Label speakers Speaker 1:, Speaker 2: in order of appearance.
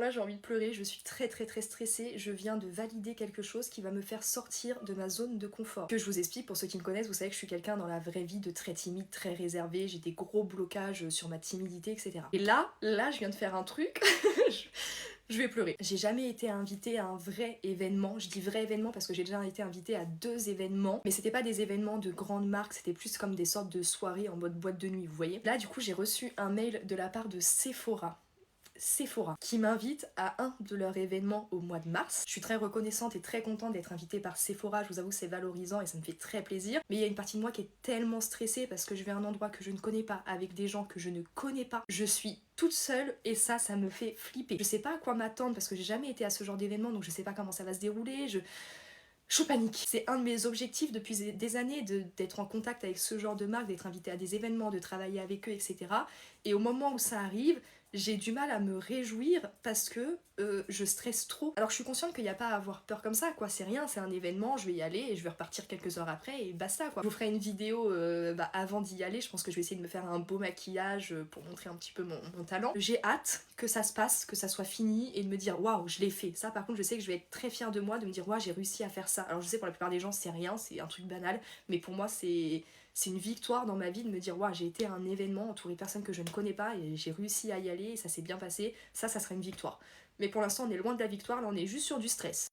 Speaker 1: là j'ai envie de pleurer, je suis très stressée, je viens de valider quelque chose qui va me faire sortir de ma zone de confort. Que je vous explique, pour ceux qui me connaissent, vous savez que je suis quelqu'un dans la vraie vie de très timide, très réservé, j'ai des gros blocages sur ma timidité, etc. Et là je viens de faire un truc, je vais pleurer. J'ai jamais été invitée à un vrai événement, je dis vrai événement parce que j'ai déjà été invitée à 2 événements, mais c'était pas des événements de grandes marques, c'était plus comme des sortes de soirées en mode boîte de nuit, vous voyez. Là du coup j'ai reçu un mail de la part de Sephora qui m'invite à un de leurs événements au mois de mars. Je suis très reconnaissante et très contente d'être invitée par Sephora, je vous avoue que c'est valorisant et ça me fait très plaisir. Mais il y a une partie de moi qui est tellement stressée parce que je vais à un endroit que je ne connais pas, avec des gens que je ne connais pas. Je suis toute seule et ça me fait flipper. Je sais pas à quoi m'attendre parce que j'ai jamais été à ce genre d'événement, donc je sais pas comment ça va se dérouler, je panique. C'est un de mes objectifs depuis des années d'être en contact avec ce genre de marque, d'être invitée à des événements, de travailler avec eux, etc. Et au moment où ça arrive, j'ai du mal à me réjouir parce que je stresse trop. Alors je suis consciente qu'il n'y a pas à avoir peur comme ça, quoi. C'est rien, c'est un événement, je vais y aller et je vais repartir quelques heures après et basta, quoi. Je vous ferai une vidéo avant d'y aller, je pense que je vais essayer de me faire un beau maquillage pour montrer un petit peu mon talent. J'ai hâte que ça se passe, que ça soit fini et de me dire waouh, je l'ai fait. Ça par contre, je sais que je vais être très fière de moi, de me dire waouh, j'ai réussi à faire ça. Alors je sais pour la plupart des gens c'est rien, c'est un truc banal, mais pour moi c'est une victoire dans ma vie de me dire waouh, j'ai été à un événement entouré de personnes que je ne connais pas et j'ai réussi à y aller et ça s'est bien passé. Ça serait une victoire. Mais pour l'instant on est loin de la victoire, là on est juste sur du stress.